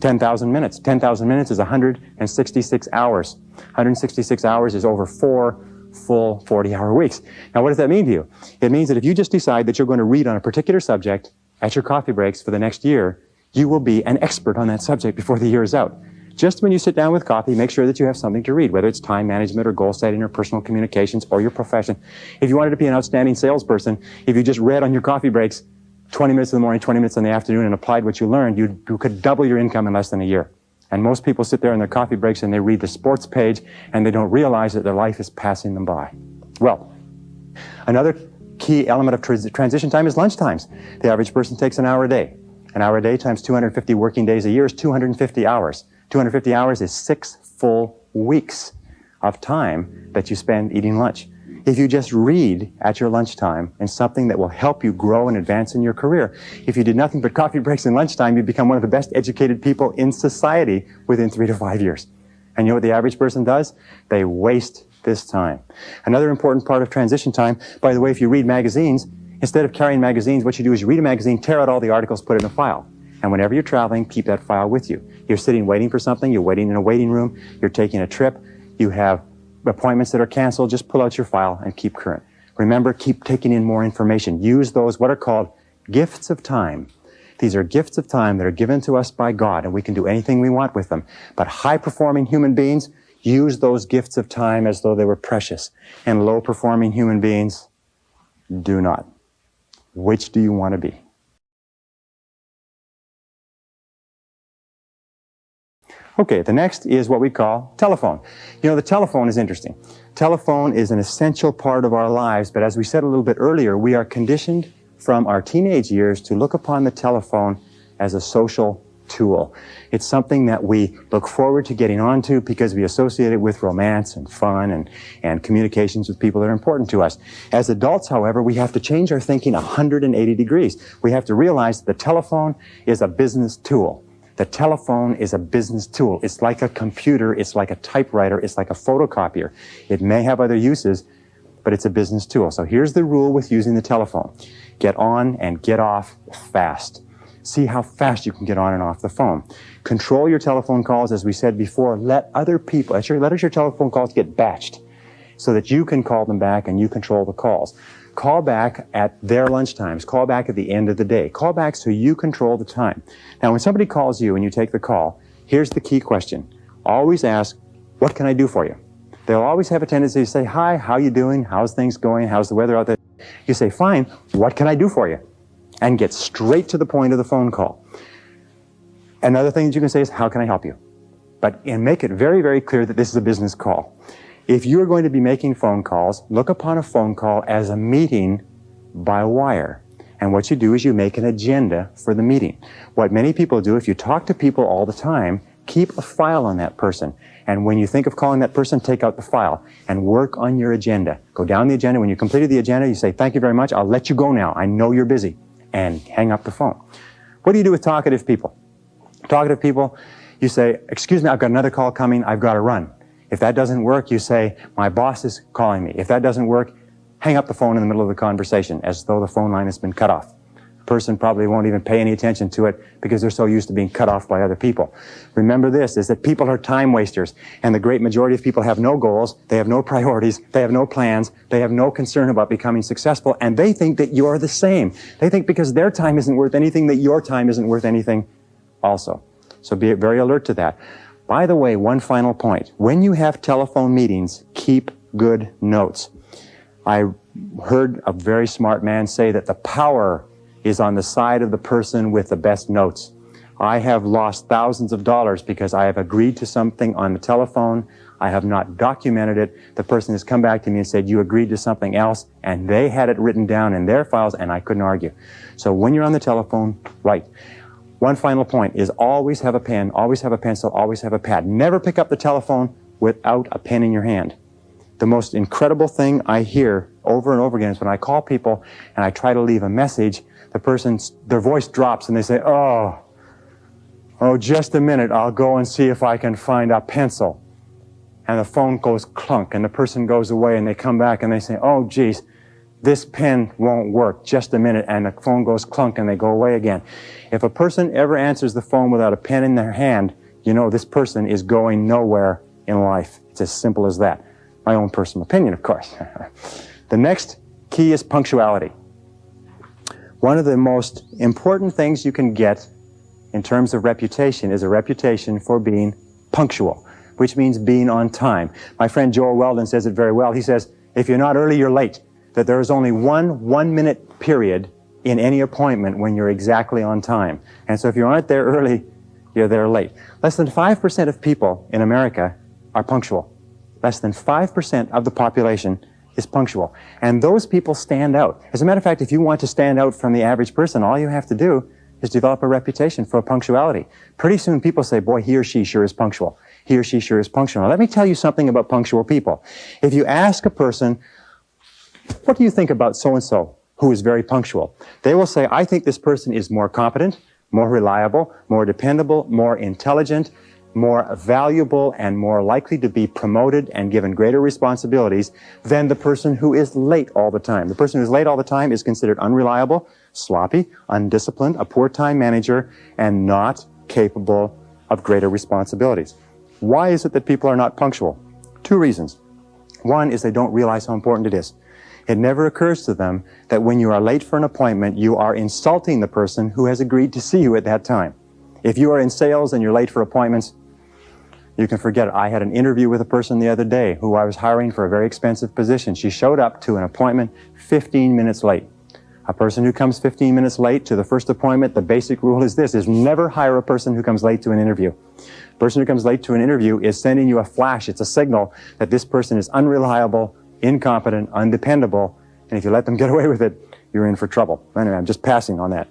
A: 10,000 minutes. 10,000 minutes is 166 hours. 166 hours is over 4 full 40-hour weeks. Now, what does that mean to you? It means that if you just decide that you're going to read on a particular subject at your coffee breaks for the next year, you will be an expert on that subject before the year is out. Just when you sit down with coffee, make sure that you have something to read, whether it's time management or goal setting or personal communications or your profession. If you wanted to be an outstanding salesperson, if you just read on your coffee breaks 20 minutes in the morning, 20 minutes in the afternoon and applied what you learned, you could double your income in less than a year. And most people sit there in their coffee breaks and they read the sports page and they don't realize that their life is passing them by. Well, another key element of transition time is lunch times. The average person takes an hour a day. An hour a day times 250 working days a year is 250 hours. 250 hours is 6 full weeks of time that you spend eating lunch. If you just read at your lunchtime and something that will help you grow and advance in your career, if you did nothing but coffee breaks and lunchtime, you'd become one of the best educated people in society within 3 to 5 years. And you know what the average person does? They waste this time. Another important part of transition time, by the way, if you read magazines, instead of carrying magazines, what you do is you read a magazine, tear out all the articles, put it in a file. And whenever you're traveling, keep that file with you. You're sitting waiting for something, you're waiting in a waiting room, you're taking a trip, you have appointments that are canceled, just pull out your file and keep current. Remember, keep taking in more information. Use those, what are called gifts of time. These are gifts of time that are given to us by God, and we can do anything we want with them. But high-performing human beings use those gifts of time as though they were precious, and low-performing human beings do not. Which do you want to be? Okay, the next is what we call telephone. You know, the telephone is interesting. Telephone is an essential part of our lives, but as we said a little bit earlier, we are conditioned from our teenage years to look upon the telephone as a social tool. It's something that we look forward to getting onto because we associate it with romance and fun and communications with people that are important to us. As adults, however, we have to change our thinking 180 degrees. We have to realize that the telephone is a business tool. The telephone is a business tool. It's like a computer, it's like a typewriter, it's like a photocopier. It may have other uses, but it's a business tool. So here's the rule with using the telephone. Get on and get off fast. See how fast you can get on and off the phone. Control your telephone calls, as we said before. Let other people, let your telephone calls get batched so that you can call them back and you control the calls. Call back at their lunchtimes. Call back at the end of the day. Call back so you control the time. Now, when somebody calls you and you take the call, here's the key question. Always ask, what can I do for you? They'll always have a tendency to say, hi, how you doing? How's things going? How's the weather out there? You say, fine, what can I do for you? And get straight to the point of the phone call. Another thing that you can say is, how can I help you? And make it very, very clear that this is a business call. If you're going to be making phone calls, look upon a phone call as a meeting by wire. And what you do is you make an agenda for the meeting. What many people do, if you talk to people all the time, keep a file on that person. And when you think of calling that person, take out the file and work on your agenda. Go down the agenda. When you completed the agenda, you say, thank you very much. I'll let you go now. I know you're busy. And hang up the phone. What do you do with talkative people? Talkative people, you say, excuse me, I've got another call coming. I've got to run. If that doesn't work, you say, my boss is calling me. If that doesn't work, hang up the phone in the middle of the conversation as though the phone line has been cut off. The person probably won't even pay any attention to it because they're so used to being cut off by other people. Remember this, is that people are time wasters, and the great majority of people have no goals, they have no priorities, they have no plans, they have no concern about becoming successful, and they think that you're the same. They think because their time isn't worth anything, that your time isn't worth anything also. So be very alert to that. By the way, one final point. When you have telephone meetings, keep good notes. I heard a very smart man say that the power is on the side of the person with the best notes. I have lost thousands of dollars because I have agreed to something on the telephone. I have not documented it. The person has come back to me and said, you agreed to something else, and they had it written down in their files, and I couldn't argue. So when you're on the telephone, write. One final point is always have a pen, always have a pencil, always have a pad. Never pick up the telephone without a pen in your hand. The most incredible thing I hear over and over again is when I call people and I try to leave a message, their voice drops and they say, oh, just a minute, I'll go and see if I can find a pencil. And the phone goes clunk and the person goes away and they come back and they say, oh, geez, this pen won't work, just a minute, and the phone goes clunk and they go away again. If a person ever answers the phone without a pen in their hand, you know this person is going nowhere in life. It's as simple as that. My own personal opinion, of course. The next key is punctuality. One of the most important things you can get in terms of reputation is a reputation for being punctual, which means being on time. My friend Joel Weldon says it very well. He says, if you're not early, you're late. That there is only one minute period in any appointment when you're exactly on time. And so if you aren't there early, you're there late. Less than 5% of people in America are punctual. Less than 5% of the population is punctual. And those people stand out. As a matter of fact, if you want to stand out from the average person, all you have to do is develop a reputation for punctuality. Pretty soon people say, boy, he or she sure is punctual. He or she sure is punctual. Now, let me tell you something about punctual people. If you ask a person, what do you think about so-and-so who is very punctual? They will say, I think this person is more competent, more reliable, more dependable, more intelligent, more valuable, and more likely to be promoted and given greater responsibilities than the person who is late all the time. The person who is late all the time is considered unreliable, sloppy, undisciplined, a poor time manager, and not capable of greater responsibilities. Why is it that people are not punctual? Two reasons. One is they don't realize how important it is. It never occurs to them that when you are late for an appointment, you are insulting the person who has agreed to see you at that time. If you are in sales and you're late for appointments, you can forget it. I had an interview with a person the other day who I was hiring for a very expensive position. She showed up to an appointment 15 minutes late. A person who comes 15 minutes late to the first appointment, the basic rule is this, is never hire a person who comes late to an interview. A person who comes late to an interview is sending you a flash. It's a signal that this person is unreliable, incompetent, undependable, and if you let them get away with it, you're in for trouble. Anyway, I'm just passing on that.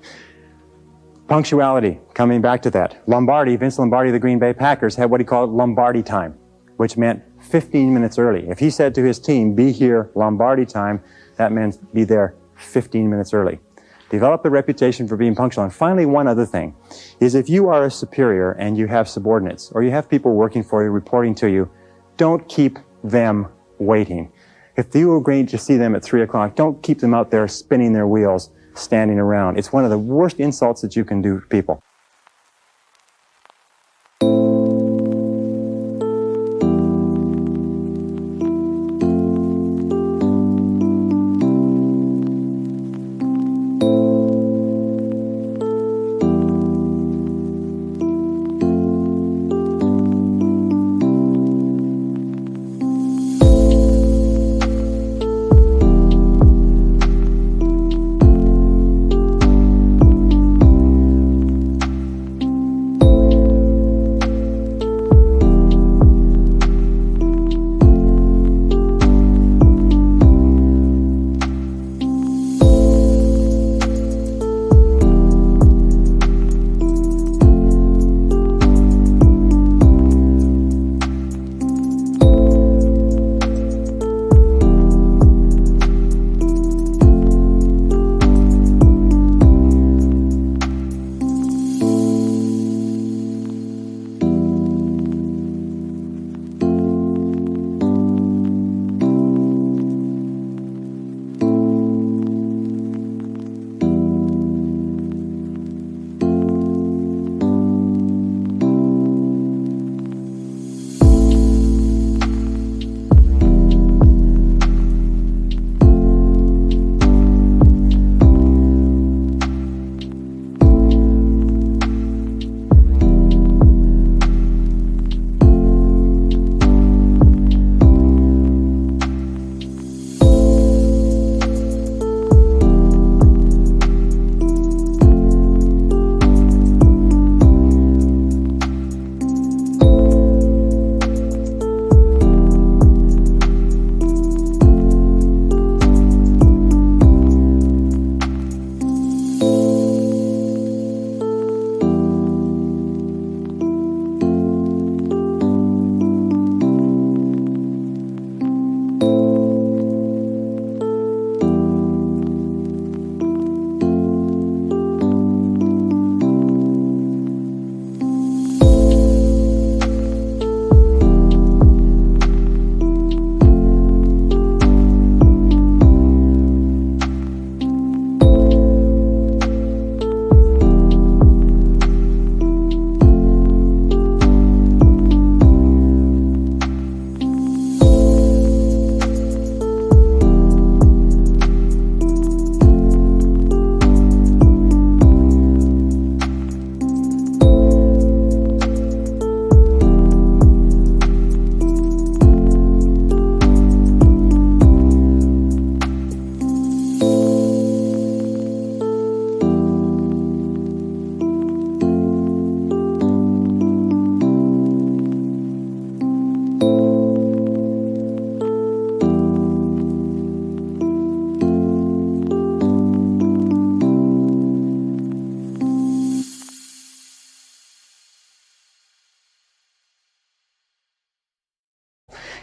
A: Punctuality, coming back to that. Vince Lombardi of the Green Bay Packers had what he called Lombardi time, which meant 15 minutes early. If he said to his team, be here Lombardi time, that meant be there 15 minutes early. Develop a reputation for being punctual. And finally, one other thing is if you are a superior and you have subordinates or you have people working for you, reporting to you, don't keep them waiting. If you agree to see them at 3 o'clock, don't keep them out there spinning their wheels, standing around. It's one of the worst insults that you can do to people.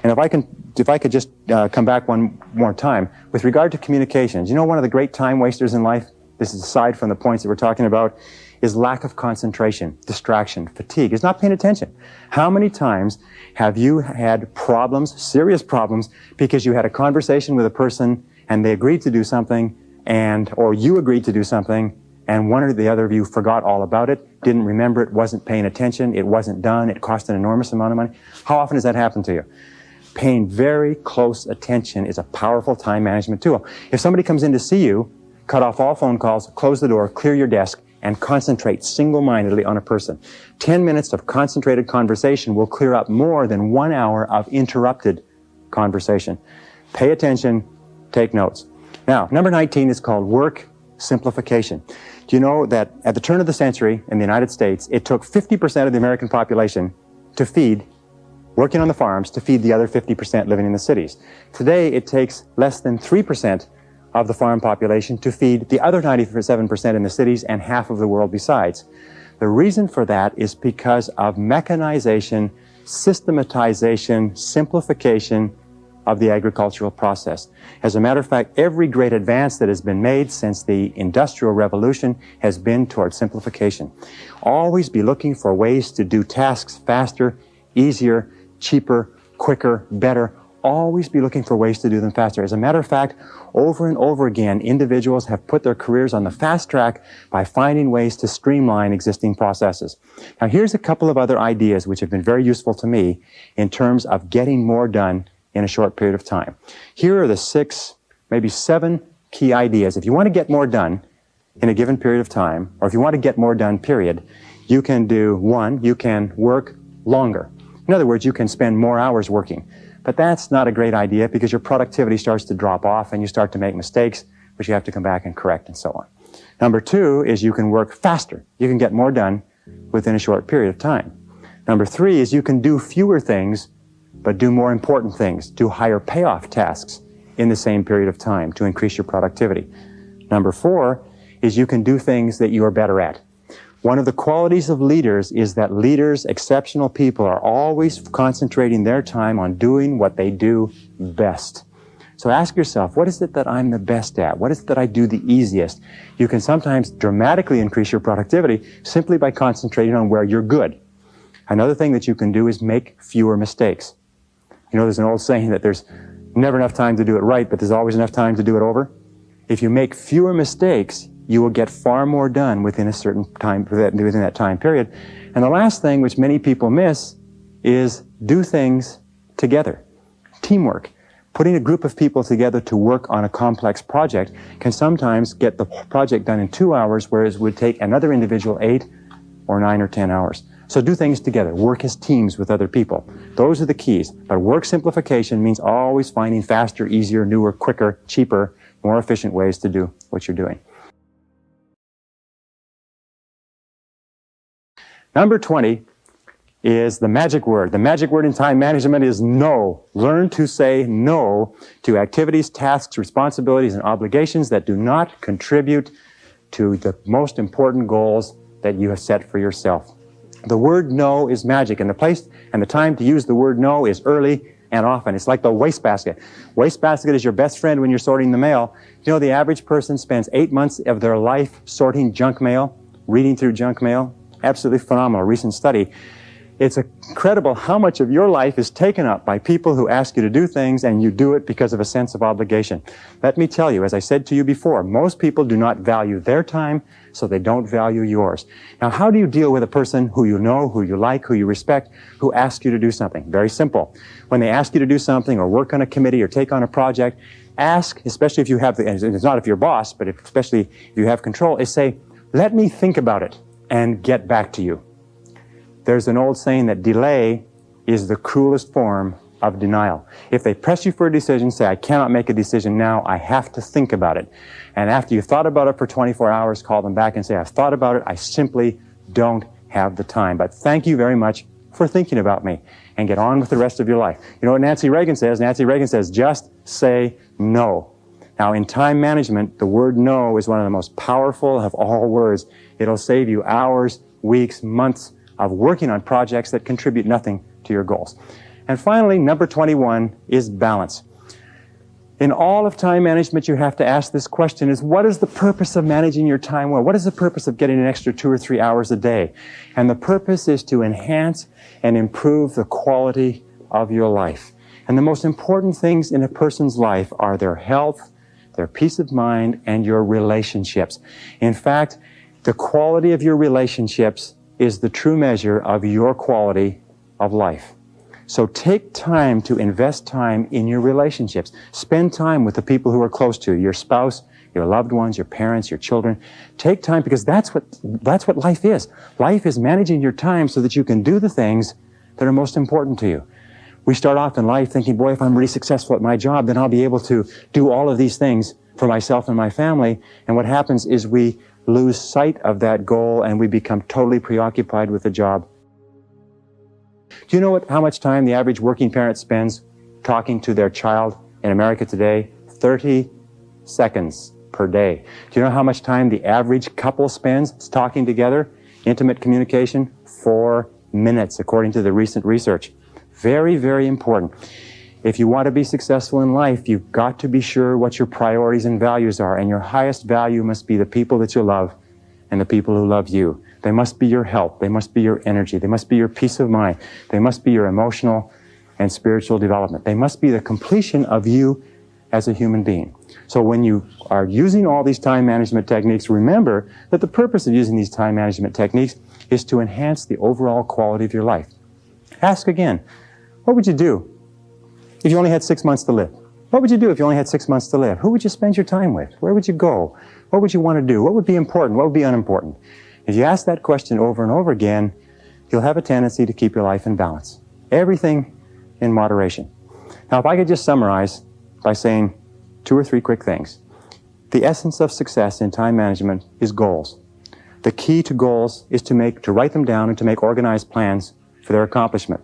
A: And if I could just come back one more time, with regard to communications, you know, one of the great time wasters in life, this is aside from the points that we're talking about, is lack of concentration, distraction, fatigue, is not paying attention. How many times have you had problems, serious problems, because you had a conversation with a person and they agreed to do something, or you agreed to do something, and one or the other of you forgot all about it, didn't remember it, wasn't paying attention, it wasn't done, it cost an enormous amount of money? How often does that happen to you? Paying very close attention is a powerful time management tool. If somebody comes in to see you, cut off all phone calls, close the door, clear your desk, and concentrate single-mindedly on a person. 10 minutes of concentrated conversation will clear up more than 1 hour of interrupted conversation. Pay attention, take notes. Now, number 19 is called work simplification. Do you know that at the turn of the century in the United States, it took 50% of the American population to feed, working on the farms, to feed the other 50% living in the cities? Today, it takes less than 3% of the farm population to feed the other 97% in the cities and half of the world besides. The reason for that is because of mechanization, systematization, simplification of the agricultural process. As a matter of fact, every great advance that has been made since the Industrial Revolution has been toward simplification. Always be looking for ways to do tasks faster, easier, cheaper, quicker, better. Always be looking for ways to do them faster. As a matter of fact, over and over again, individuals have put their careers on the fast track by finding ways to streamline existing processes. Now, here's a couple of other ideas which have been very useful to me in terms of getting more done in a short period of time. Here are the 6, maybe 7 key ideas. If you want to get more done in a given period of time, or if you want to get more done, period, you can do 1, you can work longer. In other words, you can spend more hours working. But that's not a great idea because your productivity starts to drop off and you start to make mistakes, which you have to come back and correct and so on. Number 2 is you can work faster. You can get more done within a short period of time. Number 3 is you can do fewer things, but do more important things, do higher payoff tasks in the same period of time to increase your productivity. Number 4 is you can do things that you are better at. One of the qualities of leaders is that leaders, exceptional people, are always concentrating their time on doing what they do best. So ask yourself, what is it that I'm the best at? What is it that I do the easiest? You can sometimes dramatically increase your productivity simply by concentrating on where you're good. Another thing that you can do is make fewer mistakes. You know, there's an old saying that there's never enough time to do it right, but there's always enough time to do it over. If you make fewer mistakes, you will get far more done within a certain time, within that time period. And the last thing, which many people miss, is do things together. Teamwork. Putting a group of people together to work on a complex project can sometimes get the project done in 2 hours, whereas it would take another individual 8 or 9 or 10 hours. So do things together. Work as teams with other people. Those are the keys. But work simplification means always finding faster, easier, newer, quicker, cheaper, more efficient ways to do what you're doing. Number 20 is the magic word. The magic word in time management is no. Learn to say no to activities, tasks, responsibilities, and obligations that do not contribute to the most important goals that you have set for yourself. The word no is magic, and the place and the time to use the word no is early and often. It's like the wastebasket. Wastebasket is your best friend when you're sorting the mail. You know, the average person spends 8 months of their life sorting junk mail, reading through junk mail. Absolutely phenomenal, recent study. It's incredible how much of your life is taken up by people who ask you to do things and you do it because of a sense of obligation. Let me tell you, as I said to you before, most people do not value their time, so they don't value yours. Now, how do you deal with a person who you know, who you like, who you respect, who asks you to do something? Very simple. When they ask you to do something or work on a committee or take on a project, ask, especially if you have, and it's not if you're boss, but especially if you have control, is say, let me think about it and get back to you. There's an old saying that delay is the cruelest form of denial. If they press you for a decision, say, I cannot make a decision now, I have to think about it. And after you've thought about it for 24 hours, call them back and say, I've thought about it, I simply don't have the time. But thank you very much for thinking about me, and get on with the rest of your life. You know what Nancy Reagan says? Nancy Reagan says, just say no. Now, in time management, the word no is one of the most powerful of all words. It'll save you hours, weeks, months of working on projects that contribute nothing to your goals. And finally, number 21 is balance. In all of time management, you have to ask this question is, what is the purpose of managing your time well? What is the purpose of getting an extra 2 or 3 hours a day? And the purpose is to enhance and improve the quality of your life. And the most important things in a person's life are their health, their peace of mind, and your relationships. In fact, the quality of your relationships is the true measure of your quality of life. So take time to invest time in your relationships. Spend time with the people who are close to you, your spouse, your loved ones, your parents, your children. Take time because that's what life is. Life is managing your time so that you can do the things that are most important to you. We start off in life thinking, boy, if I'm really successful at my job, then I'll be able to do all of these things for myself and my family. And what happens is we lose sight of that goal and we become totally preoccupied with the job. Do you know how much time the average working parent spends talking to their child in America today? 30 seconds per day. Do you know how much time the average couple spends talking together? Intimate communication? 4 minutes, according to the recent research. Very, very important. If you want to be successful in life, you've got to be sure what your priorities and values are. And your highest value must be the people that you love and the people who love you. They must be your health. They must be your energy. They must be your peace of mind. They must be your emotional and spiritual development. They must be the completion of you as a human being. So when you are using all these time management techniques, remember that the purpose of using these time management techniques is to enhance the overall quality of your life. Ask again, what would you do if you only had 6 months to live? What would you do if you only had 6 months to live? Who would you spend your time with? Where would you go? What would you want to do? What would be important? What would be unimportant? If you ask that question over and over again, you'll have a tendency to keep your life in balance. Everything in moderation. Now, if I could just summarize by saying 2 or 3 quick things. The essence of success in time management is goals. The key to goals is to write them down and to make organized plans for their accomplishment.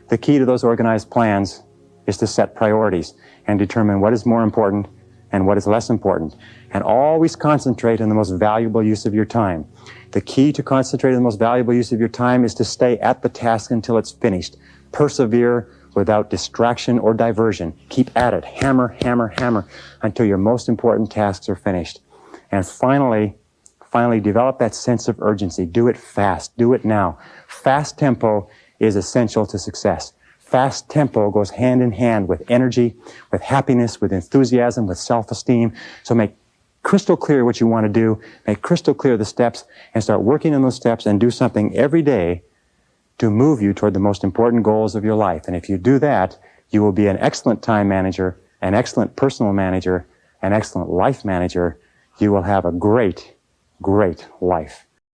A: The key to those organized plans is to set priorities and determine what is more important and what is less important. And always concentrate on the most valuable use of your time. The key to concentrate on the most valuable use of your time is to stay at the task until it's finished. Persevere without distraction or diversion. Keep at it. Hammer, hammer, hammer until your most important tasks are finished. And finally, develop that sense of urgency. Do it fast. Do it now. Fast tempo is essential to success. Fast tempo goes hand in hand with energy, with happiness, with enthusiasm, with self-esteem. So make crystal clear what you want to do, make crystal clear the steps, and start working on those steps and do something every day to move you toward the most important goals of your life. And if you do that, you will be an excellent time manager, an excellent personal manager, an excellent life manager. You will have a great, great life.